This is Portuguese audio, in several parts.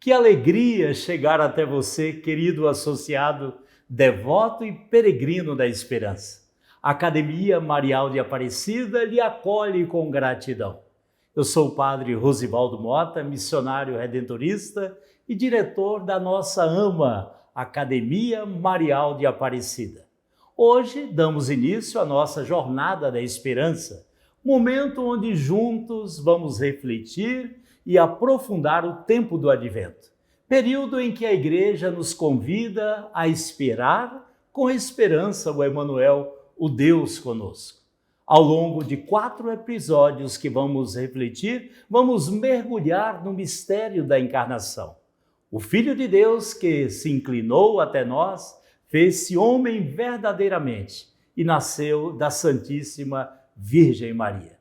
Que alegria chegar até você, querido associado, devoto e peregrino da esperança. A Academia Marial de Aparecida lhe acolhe com gratidão. Eu sou o padre Rosivaldo Mota, missionário redentorista e diretor da nossa Academia Marial de Aparecida. Hoje damos início à nossa Jornada da Esperança, momento onde juntos vamos refletir e aprofundar o tempo do Advento, período em que a Igreja nos convida a esperar com esperança o Emmanuel, o Deus conosco. Ao longo de 4 episódios que vamos refletir, vamos mergulhar no mistério da encarnação. O Filho de Deus que se inclinou até nós, fez-se homem verdadeiramente e nasceu da Santíssima Virgem Maria.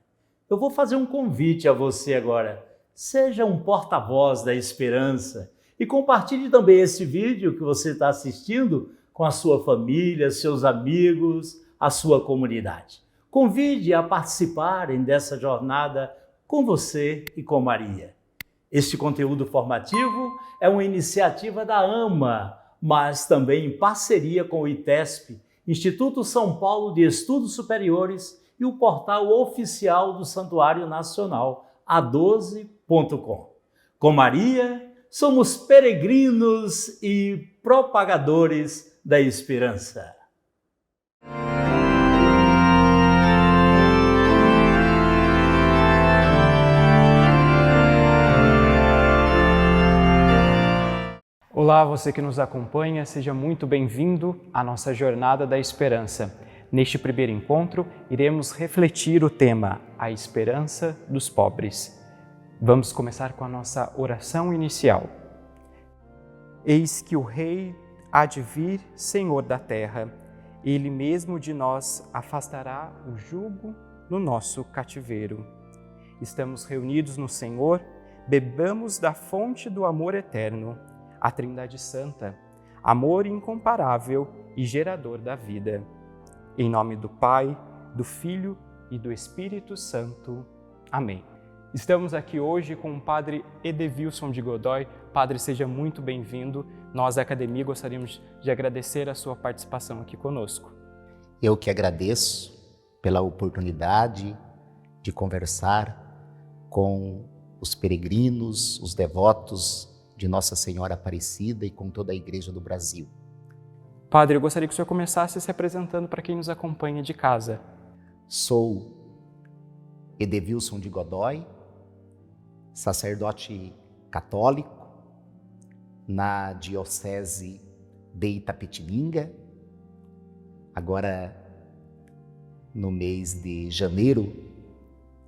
Eu vou fazer um convite a você agora. Seja um porta-voz da esperança e compartilhe também esse vídeo que você está assistindo com a sua família, seus amigos, a sua comunidade. Convide a participarem dessa jornada com você e com Maria. Este conteúdo formativo é uma iniciativa da mas também em parceria com o ITESP, Instituto São Paulo de Estudos Superiores, e o portal oficial do Santuário Nacional, a12.com. Com Maria, somos peregrinos e propagadores da esperança. Olá, você que nos acompanha, seja muito bem-vindo à nossa Jornada da Esperança. Neste primeiro encontro, iremos refletir o tema A Esperança dos Pobres. Vamos começar com a nossa oração inicial. Eis que o Rei há de vir, Senhor da terra. Ele mesmo de nós afastará o jugo no nosso cativeiro. Estamos reunidos no Senhor, bebamos da fonte do amor eterno, a Trindade Santa, amor incomparável e gerador da vida. Em nome do Pai, do Filho e do Espírito Santo. Amém. Estamos aqui hoje com o Padre Edevilson de Godoy. Padre, seja muito bem-vindo. Nós, da Academia, gostaríamos de agradecer a sua participação aqui conosco. Eu que agradeço pela oportunidade de conversar com os peregrinos, os devotos de Nossa Senhora Aparecida e com toda a Igreja do Brasil. Padre, eu gostaria que o senhor começasse se apresentando para quem nos acompanha de casa. Sou Edevilson de Godoy, sacerdote católico na Diocese de Itapetininga. Agora, no mês de janeiro de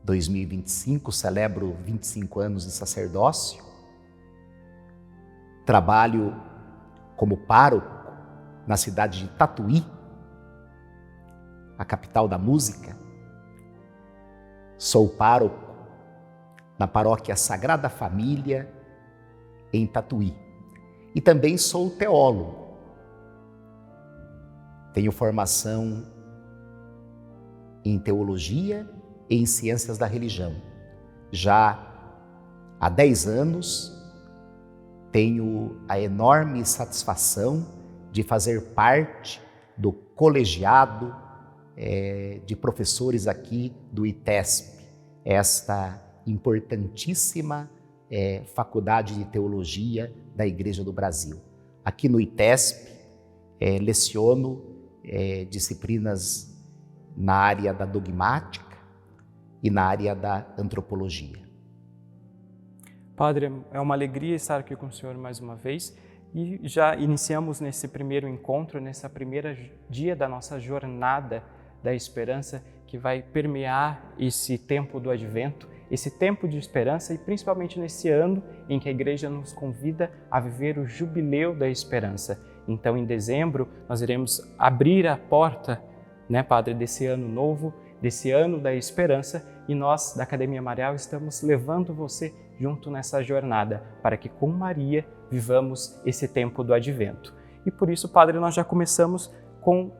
2025, celebro 25 anos de sacerdócio. Trabalho como pároco na cidade de Tatuí, a capital da música. Sou pároco na paróquia Sagrada Família, em Tatuí. E também sou teólogo. Tenho formação em teologia e em ciências da religião. Já há 10 anos, tenho a enorme satisfação de fazer parte do colegiado de professores aqui do ITESP, esta importantíssima faculdade de teologia da Igreja do Brasil. Aqui no ITESP, leciono disciplinas na área da dogmática e na área da antropologia. Padre, é uma alegria estar aqui com o senhor mais uma vez e já iniciamos nesse primeiro encontro, nessa primeira dia da nossa jornada da esperança que vai permear esse tempo do Advento, esse tempo de esperança e principalmente nesse ano em que a Igreja nos convida a viver o Jubileu da Esperança. Então, em dezembro, nós iremos abrir a porta, Padre, desse ano novo, desse ano da esperança, e nós, da Academia Marial, estamos levando você junto nessa jornada, para que com Maria vivamos esse tempo do Advento. E por isso, Padre, nós já começamos com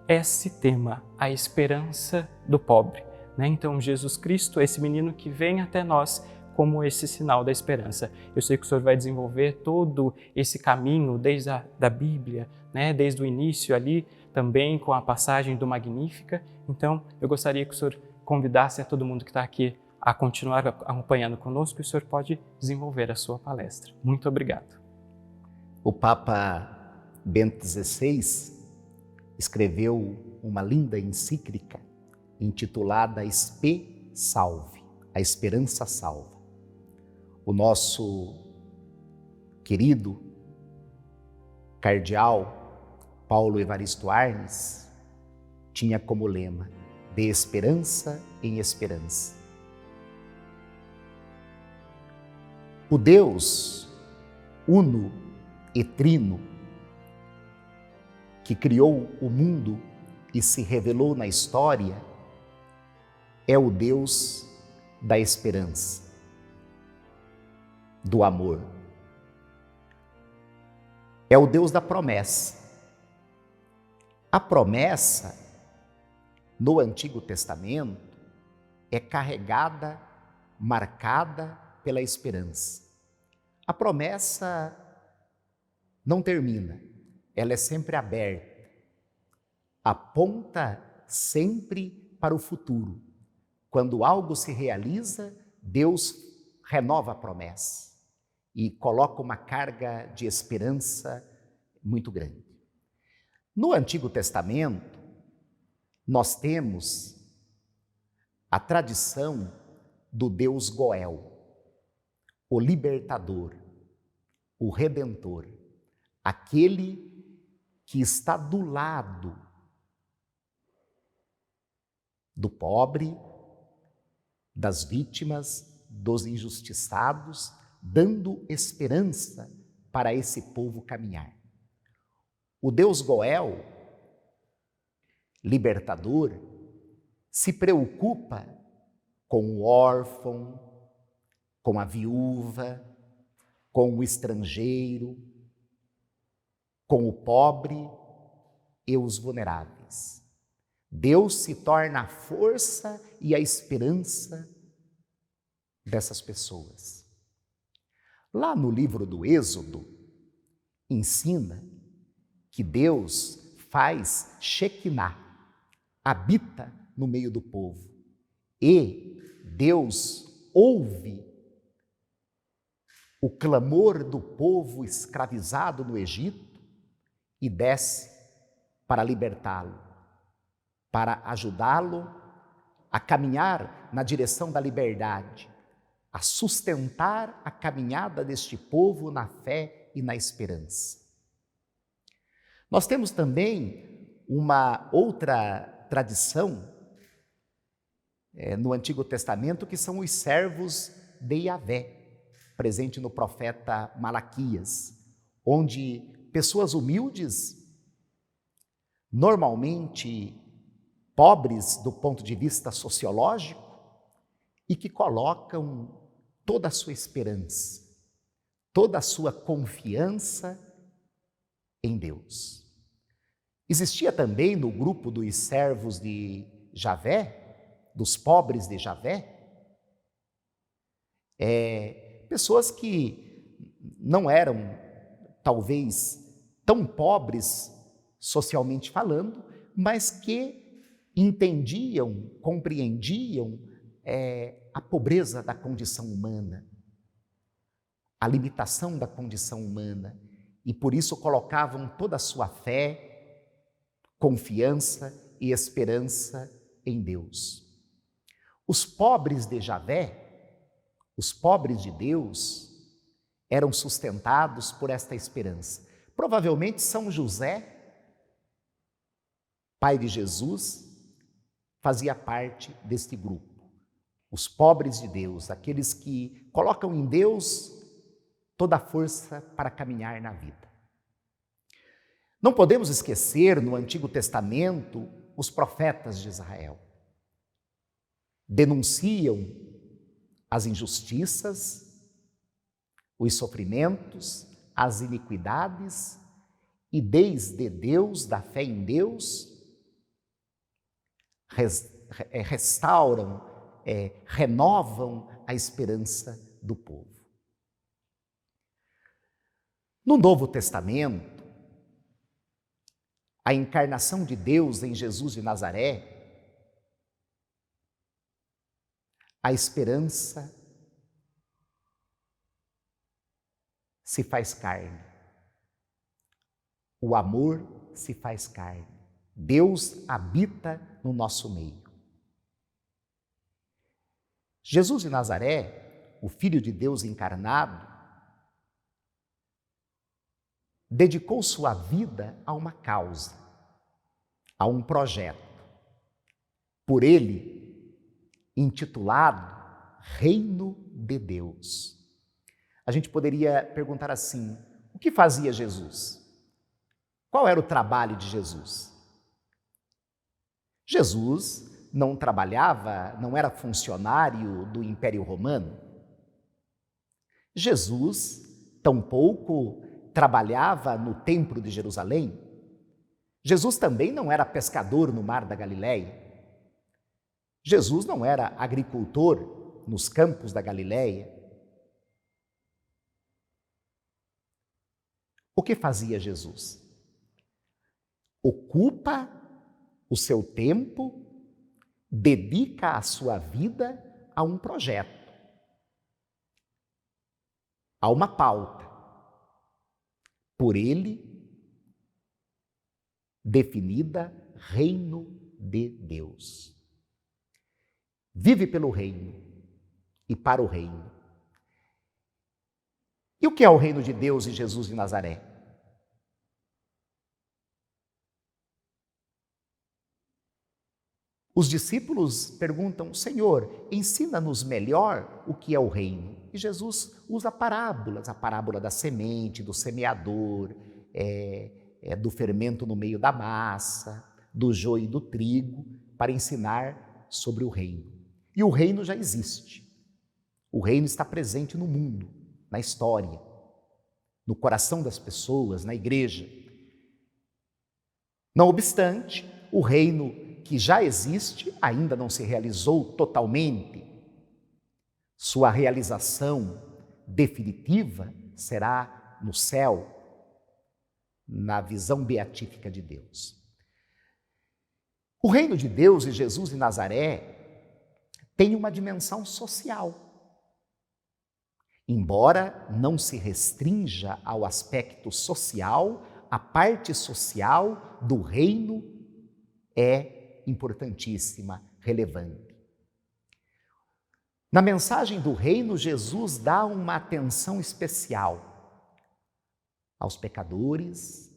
esse tema, a esperança do pobre. Então, Jesus Cristo, esse menino que vem até nós como esse sinal da esperança. Eu sei que o Senhor vai desenvolver todo esse caminho desde da Bíblia, né? Desde o início ali, também com a passagem do Magnífica. Então, eu gostaria que o Senhor convidasse a todo mundo que está aqui a continuar acompanhando conosco, e o Senhor pode desenvolver a sua palestra. Muito obrigado. O Papa Bento XVI escreveu uma linda encíclica intitulada Spe Salve, a esperança salva. O nosso querido cardeal Paulo Evaristo Arnes tinha como lema: de esperança em esperança. O Deus uno e trino que criou o mundo e se revelou na história é o Deus da esperança, do amor. É o Deus da promessa. A promessa no Antigo Testamento é carregada, marcada pela esperança. A promessa não termina, ela é sempre aberta, aponta sempre para o futuro. Quando algo se realiza, Deus renova a promessa e coloca uma carga de esperança muito grande. No Antigo Testamento, nós temos a tradição do Deus Goel, o libertador, o redentor, aquele que está do lado do pobre, das vítimas, dos injustiçados, dando esperança para esse povo caminhar. O Deus Goel, libertador, se preocupa com o órfão, com a viúva, com o estrangeiro, com o pobre e os vulneráveis. Deus se torna a força e a esperança dessas pessoas. Lá no livro do Êxodo, ensina que Deus faz Shekinah, habita no meio do povo. E Deus ouve o clamor do povo escravizado no Egito e desce para libertá-lo, para ajudá-lo a caminhar na direção da liberdade, a sustentar a caminhada deste povo na fé e na esperança. Nós temos também uma outra tradição no Antigo Testamento, que são os servos de Yahvé, presente no profeta Malaquias, onde pessoas humildes, normalmente pobres do ponto de vista sociológico, e que colocam toda a sua esperança, toda a sua confiança em Deus. Existia também no grupo dos servos de Javé, dos pobres de Javé, pessoas que não eram, talvez, tão pobres socialmente falando, mas que entendiam, compreendiam a pobreza da condição humana, a limitação da condição humana, e por isso colocavam toda a sua fé, confiança e esperança em Deus. Os pobres de Javé, os pobres de Deus, eram sustentados por esta esperança. Provavelmente São José, pai de Jesus, fazia parte deste grupo. Os pobres de Deus, aqueles que colocam em Deus toda a força para caminhar na vida. Não podemos esquecer, no Antigo Testamento, os profetas de Israel. Denunciam as injustiças, os sofrimentos, as iniquidades, e desde Deus, da fé em Deus, restauram, renovam a esperança do povo. No Novo Testamento, a encarnação de Deus em Jesus de Nazaré, a esperança se faz carne, o amor se faz carne, Deus habita no nosso meio. Jesus de Nazaré, o Filho de Deus encarnado, dedicou sua vida a uma causa, a um projeto, por ele intitulado Reino de Deus. A gente poderia perguntar assim: o que fazia Jesus? Qual era o trabalho de Jesus? Jesus não trabalhava, não era funcionário do Império Romano. Jesus tampouco trabalhava no Templo de Jerusalém. Jesus também não era pescador no Mar da Galileia. Jesus não era agricultor nos campos da Galileia. O que fazia Jesus? Ocupa o seu tempo, dedica a sua vida a um projeto, a uma pauta, por ele definida Reino de Deus. Vive pelo reino e para o reino. E o que é o reino de Deus e Jesus de Nazaré? Os discípulos perguntam: Senhor, ensina-nos melhor o que é o reino. E Jesus usa parábolas, a parábola da semente, do semeador, do fermento no meio da massa, do joio e do trigo, para ensinar sobre o reino. E o reino já existe. O reino está presente no mundo, na história, no coração das pessoas, na igreja. Não obstante, o reino que já existe ainda não se realizou totalmente. Sua realização definitiva será no céu, na visão beatífica de Deus. O reino de Deus e Jesus de Nazaré tem uma dimensão social. Embora não se restrinja ao aspecto social, a parte social do reino é importantíssima, relevante. Na mensagem do reino, Jesus dá uma atenção especial aos pecadores,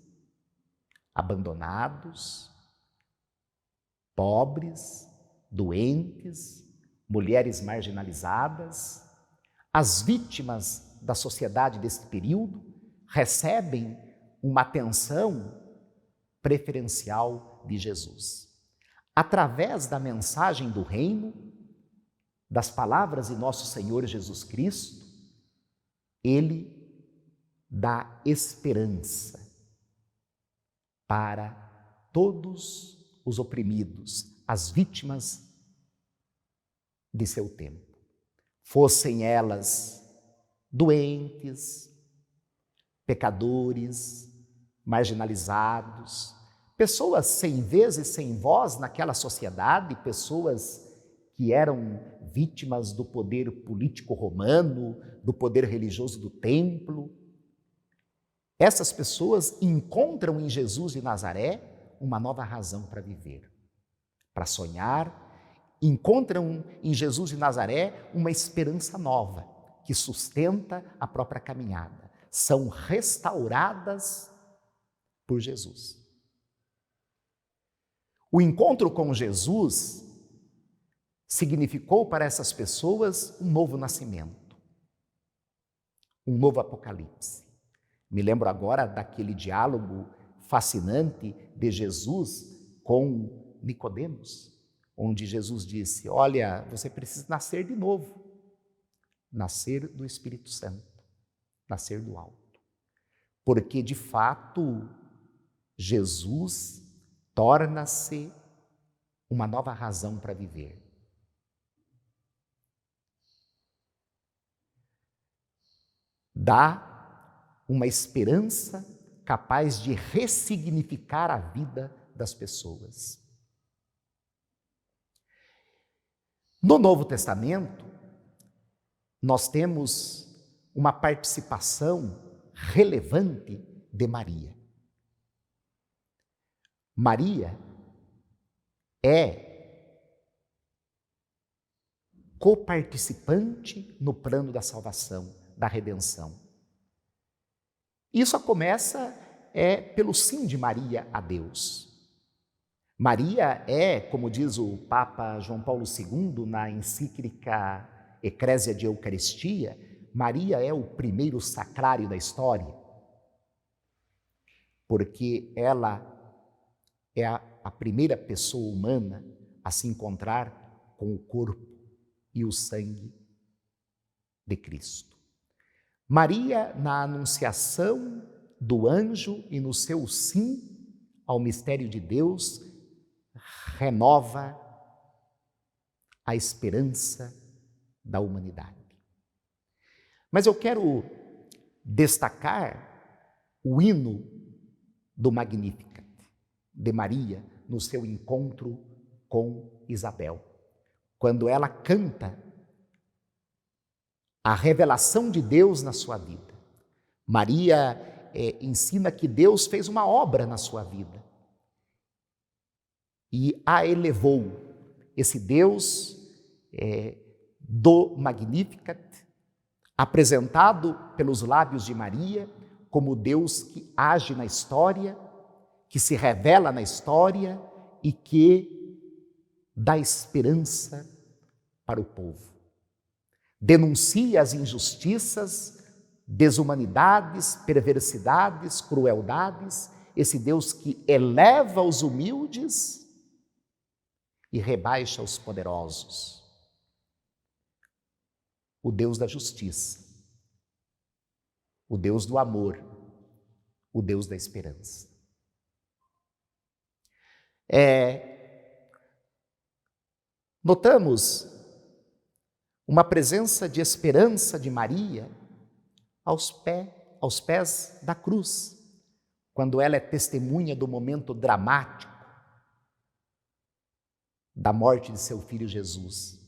abandonados, pobres, doentes, mulheres marginalizadas. As vítimas da sociedade desse período recebem uma atenção preferencial de Jesus. Através da mensagem do reino, das palavras de nosso Senhor Jesus Cristo, Ele dá esperança para todos os oprimidos, as vítimas de seu tempo. Fossem elas doentes, pecadores, marginalizados, pessoas sem vez e sem voz naquela sociedade, pessoas que eram vítimas do poder político romano, do poder religioso do templo. Essas pessoas encontram em Jesus de Nazaré uma nova razão para viver, para sonhar. Encontram em Jesus de Nazaré uma esperança nova que sustenta a própria caminhada. São restauradas por Jesus. O encontro com Jesus significou para essas pessoas um novo nascimento, um novo apocalipse. Me lembro agora daquele diálogo fascinante de Jesus com Nicodemos, onde Jesus disse: olha, você precisa nascer de novo, nascer do Espírito Santo, nascer do alto. Porque, de fato, Jesus torna-se uma nova razão para viver. dá uma esperança capaz de ressignificar a vida das pessoas. No Novo Testamento, nós temos uma participação relevante de Maria. Maria é coparticipante no plano da salvação, da redenção. Isso começa pelo sim de Maria a Deus. Maria é, como diz o Papa João Paulo II na encíclica Ecclesia de Eucaristia, Maria é o primeiro sacrário da história, porque ela é a primeira pessoa humana a se encontrar com o corpo e o sangue de Cristo. Maria, na anunciação do anjo e no seu sim ao mistério de Deus, renova a esperança da humanidade. Mas eu quero destacar o hino do Magnificat, de Maria, no seu encontro com Isabel, quando ela canta a revelação de Deus na sua vida. Maria ensina que Deus fez uma obra na sua vida e a elevou. Esse Deus do Magnificat, apresentado pelos lábios de Maria como Deus que age na história, que se revela na história e que dá esperança para o povo. Denuncia as injustiças, desumanidades, perversidades, crueldades, esse Deus que eleva os humildes e rebaixa os poderosos. O Deus da justiça, o Deus do amor, o Deus da esperança. Notamos uma presença de esperança de Maria aos pés da cruz, quando ela é testemunha do momento dramático da morte de seu filho Jesus.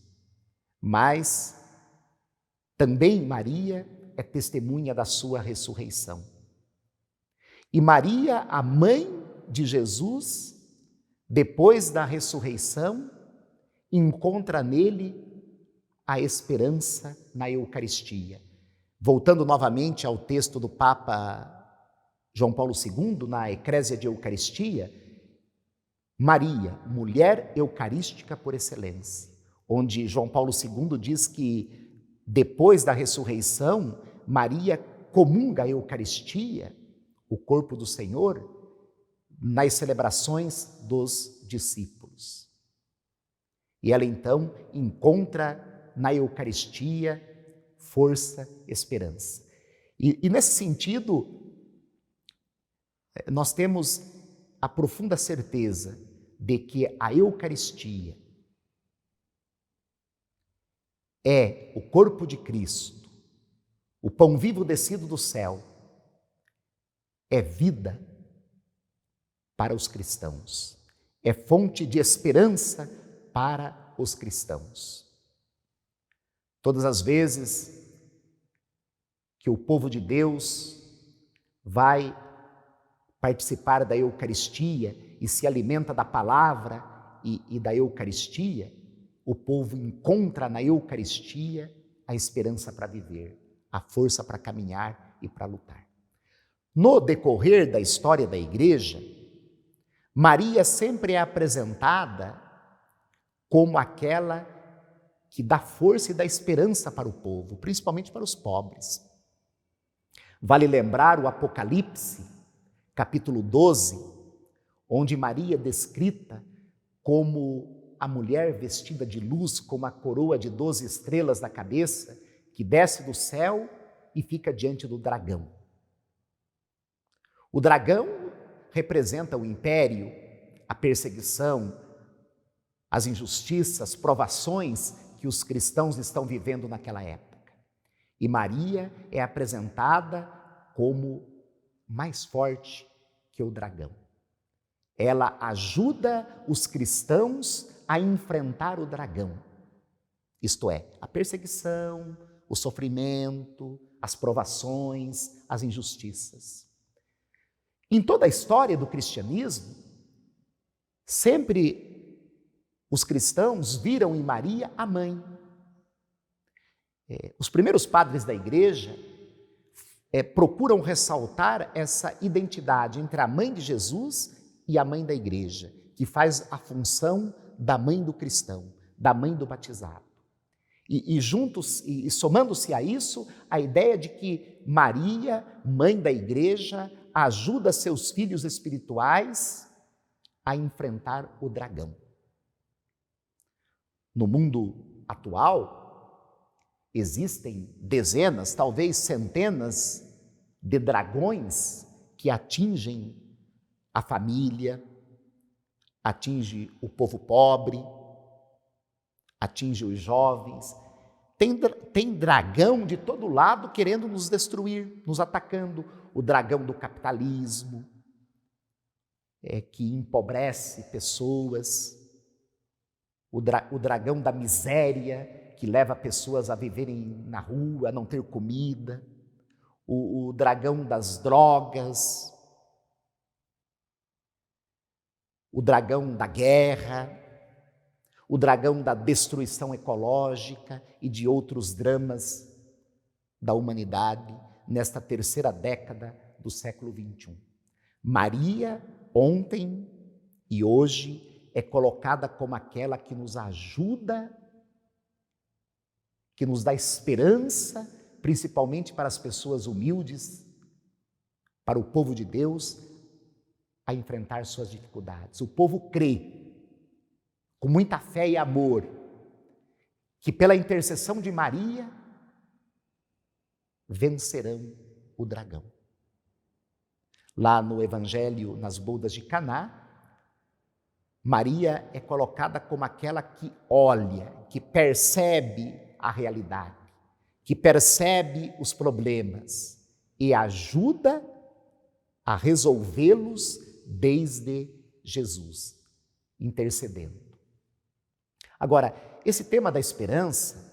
Mas também Maria é testemunha da sua ressurreição. E Maria, a mãe de Jesus, depois da ressurreição, encontra nele a esperança na Eucaristia. Voltando novamente ao texto do Papa João Paulo II, na Ecclesia de Eucaristia, Maria, mulher eucarística por excelência, onde João Paulo II diz que depois da ressurreição, Maria comunga a Eucaristia, o corpo do Senhor, nas celebrações dos discípulos. E ela então encontra na Eucaristia força, esperança. E nesse sentido, nós temos a profunda certeza de que a Eucaristia é o corpo de Cristo, o pão vivo descido do céu, é vida para os cristãos, é fonte de esperança para os cristãos. Todas as vezes que o povo de Deus vai participar da Eucaristia e se alimenta da palavra e da Eucaristia, o povo encontra na Eucaristia a esperança para viver, a força para caminhar e para lutar. No decorrer da história da Igreja, Maria sempre é apresentada como aquela que dá força e dá esperança para o povo, principalmente para os pobres. Vale lembrar o Apocalipse, capítulo 12, onde Maria é descrita como a mulher vestida de luz, com uma coroa de 12 estrelas na cabeça, que desce do céu e fica diante do dragão. O dragão representa o império, a perseguição, as injustiças, provações que os cristãos estão vivendo naquela época. E Maria é apresentada como mais forte que o dragão. Ela ajuda os cristãos a enfrentar o dragão. Isto é, a perseguição, o sofrimento, as provações, as injustiças. Em toda a história do cristianismo, sempre os cristãos viram em Maria a mãe. Os primeiros padres da igreja procuram ressaltar essa identidade entre a mãe de Jesus e a mãe da igreja, que faz a função da mãe do cristão, da mãe do batizado. E juntos, e somando-se a isso, a ideia de que Maria, mãe da igreja, ajuda seus filhos espirituais a enfrentar o dragão. No mundo atual, existem dezenas, talvez centenas de dragões que atingem a família, atinge o povo pobre, atinge os jovens. Tem dragão de todo lado querendo nos destruir, nos atacando. O dragão do capitalismo, que empobrece pessoas. O dragão da miséria, que leva pessoas a viverem na rua, a não ter comida. O dragão das drogas. O dragão da guerra. O dragão da destruição ecológica e de outros dramas da humanidade nesta terceira década do século XXI. Maria, ontem e hoje, é colocada como aquela que nos ajuda, que nos dá esperança, principalmente para as pessoas humildes, para o povo de Deus, a enfrentar suas dificuldades. O povo crê, com muita fé e amor, que pela intercessão de Maria, vencerão o dragão. Lá no Evangelho, nas bodas de Caná, Maria é colocada como aquela que olha, que percebe a realidade, que percebe os problemas e ajuda a resolvê-los desde Jesus, intercedendo. Agora, esse tema da esperança,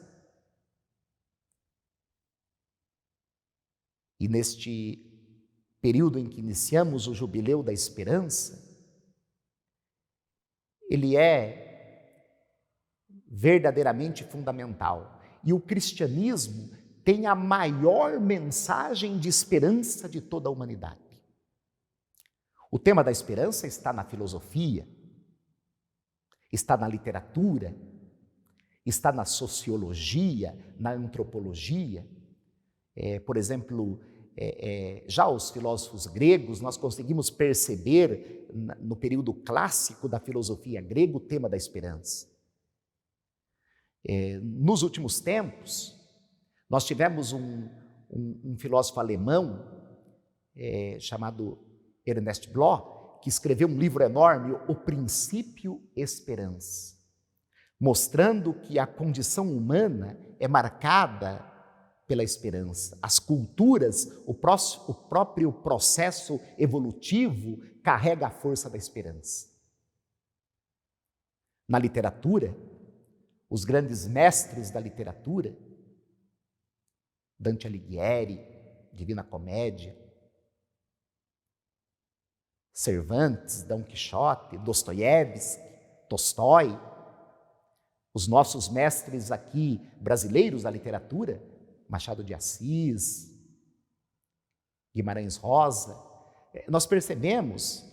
e neste período em que iniciamos o Jubileu da Esperança, ele é verdadeiramente fundamental. E o cristianismo tem a maior mensagem de esperança de toda a humanidade. O tema da esperança está na filosofia, está na literatura, está na sociologia, na antropologia. Por exemplo, já os filósofos gregos, nós conseguimos perceber no período clássico da filosofia grega o tema da esperança. Nos últimos tempos, nós tivemos um filósofo alemão chamado Ernest Bloch, que escreveu um livro enorme, O Princípio Esperança, mostrando que a condição humana é marcada pela esperança. As culturas, o próprio processo evolutivo carrega a força da esperança. Na literatura, os grandes mestres da literatura, Dante Alighieri, Divina Comédia, Cervantes, Dom Quixote, Dostoiévski, Tolstói, os nossos mestres aqui brasileiros da literatura, Machado de Assis, Guimarães Rosa, nós percebemos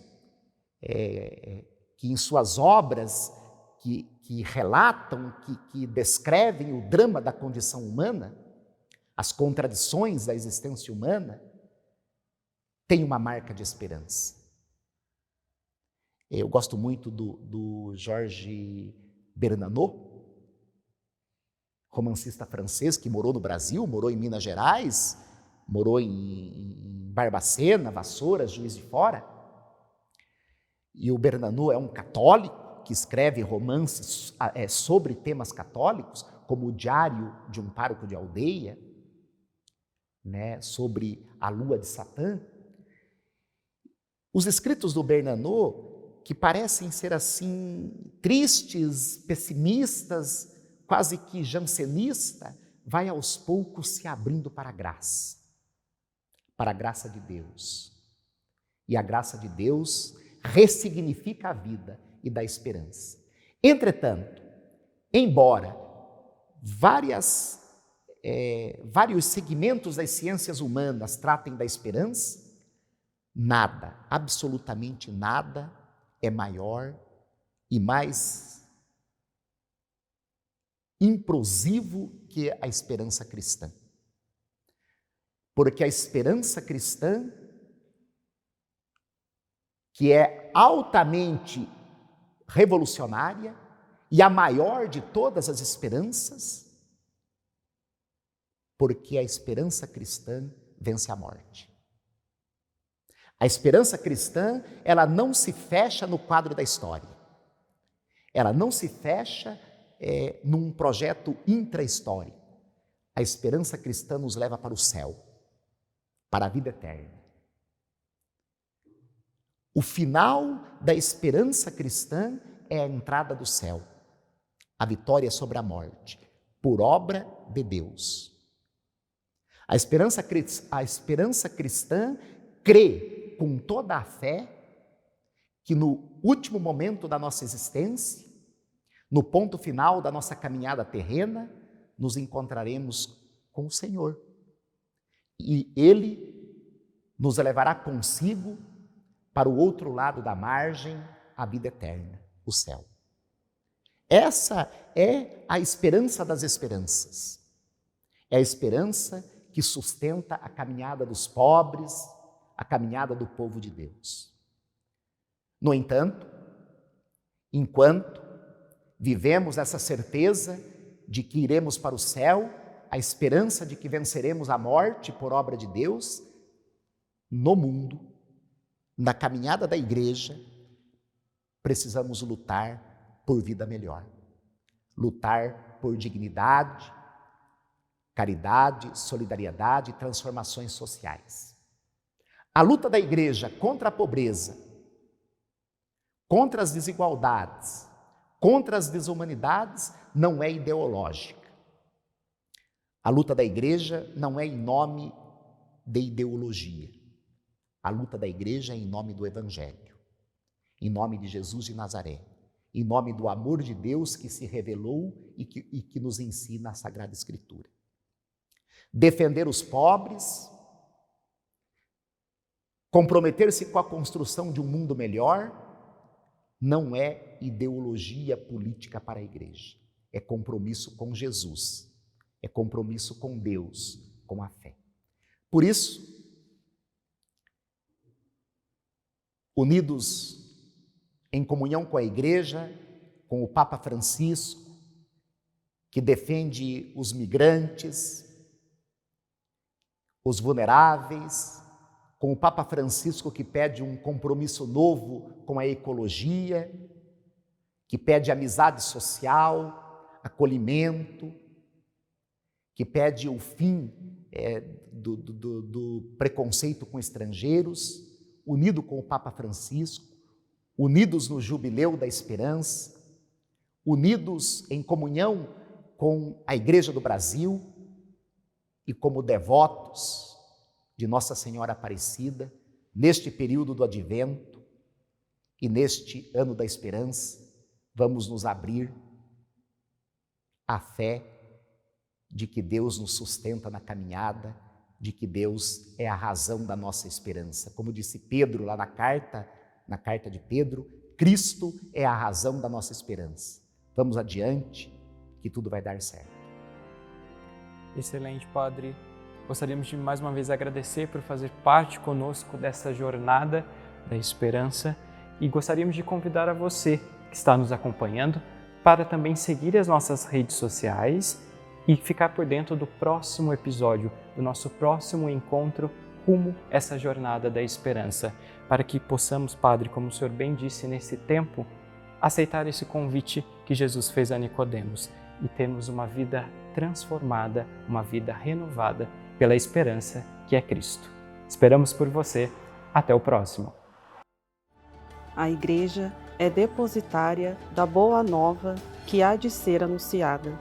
que em suas obras que relatam, que descrevem o drama da condição humana, as contradições da existência humana, tem uma marca de esperança. Eu gosto muito do Georges Bernanos, romancista francês que morou no Brasil, morou em Minas Gerais, morou em Barbacena, Vassouras, Juiz de Fora. E o Bernanos é um católico que escreve romances sobre temas católicos, como o Diário de um Pároco de Aldeia. né, sobre a lua de Satã, os escritos do Bernanos, que parecem ser assim tristes, pessimistas, quase que jansenista, vai aos poucos se abrindo para a graça de Deus. E a graça de Deus ressignifica a vida e dá esperança. Entretanto, embora vários segmentos das ciências humanas tratem da esperança, nada, absolutamente nada, é maior e mais implosivo que a esperança cristã. Porque a esperança cristã, que é altamente revolucionária e a maior de todas as esperanças, porque a esperança cristã vence a morte. A esperança cristã, ela não se fecha no quadro da história. Ela não se fecha num projeto intra-histórico. A esperança cristã nos leva para o céu, para a vida eterna. O final da esperança cristã é a entrada do céu, a vitória sobre a morte, por obra de Deus. A esperança cristã crê com toda a fé que no último momento da nossa existência, no ponto final da nossa caminhada terrena, nos encontraremos com o Senhor. E Ele nos levará consigo para o outro lado da margem, a vida eterna, o céu. Essa é a esperança das esperanças. É a esperança que sustenta a caminhada dos pobres, a caminhada do povo de Deus. No entanto, enquanto vivemos essa certeza de que iremos para o céu, a esperança de que venceremos a morte por obra de Deus, no mundo, na caminhada da igreja, precisamos lutar por vida melhor, lutar por dignidade, caridade, solidariedade e transformações sociais. A luta da igreja contra a pobreza, contra as desigualdades, contra as desumanidades, não é ideológica. A luta da igreja não é em nome de ideologia. A luta da igreja é em nome do Evangelho, em nome de Jesus de Nazaré, em nome do amor de Deus que se revelou e que nos ensina a Sagrada Escritura. Defender os pobres, comprometer-se com a construção de um mundo melhor, não é ideologia política para a igreja, é compromisso com Jesus, é compromisso com Deus, com a fé. Por isso, unidos em comunhão com a igreja, com o Papa Francisco, que defende os migrantes, os vulneráveis, com o Papa Francisco que pede um compromisso novo com a ecologia, que pede amizade social, acolhimento, que pede o fim do preconceito com estrangeiros, unido com o Papa Francisco, unidos no jubileu da esperança, unidos em comunhão com a Igreja do Brasil e como devotos de Nossa Senhora Aparecida, neste período do Advento e neste ano da esperança, vamos nos abrir à fé de que Deus nos sustenta na caminhada, de que Deus é a razão da nossa esperança. Como disse Pedro lá na carta de Pedro, Cristo é a razão da nossa esperança. Vamos adiante, que tudo vai dar certo. Excelente, Padre. Gostaríamos de mais uma vez agradecer por fazer parte conosco dessa jornada da esperança e gostaríamos de convidar a você que está nos acompanhando para também seguir as nossas redes sociais e ficar por dentro do próximo episódio, do nosso próximo encontro rumo a essa jornada da esperança, para que possamos, Padre, como o Senhor bem disse nesse tempo, aceitar esse convite que Jesus fez a Nicodemos e termos uma vida transformada, uma vida renovada pela esperança que é Cristo. Esperamos por você. Até o próximo. A Igreja é depositária da boa nova que há de ser anunciada.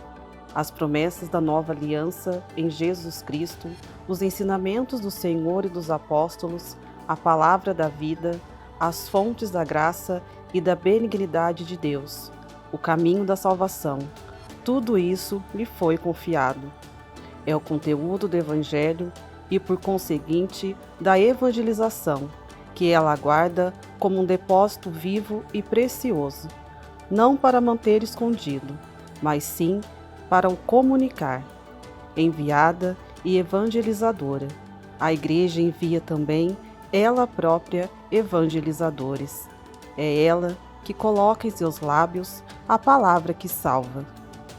As promessas da nova aliança em Jesus Cristo, os ensinamentos do Senhor e dos apóstolos, a palavra da vida, as fontes da graça e da benignidade de Deus, o caminho da salvação, tudo isso lhe foi confiado. É o conteúdo do Evangelho e, por conseguinte, da evangelização, que ela aguarda como um depósito vivo e precioso, não para manter escondido, mas sim para o comunicar. Enviada e evangelizadora, a Igreja envia também ela própria evangelizadores. É ela que coloca em seus lábios a palavra que salva,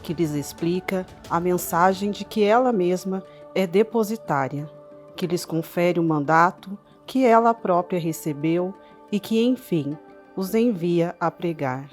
que lhes explica a mensagem de que ela mesma é depositária, que lhes confere o mandato que ela própria recebeu e que, enfim, os envia a pregar.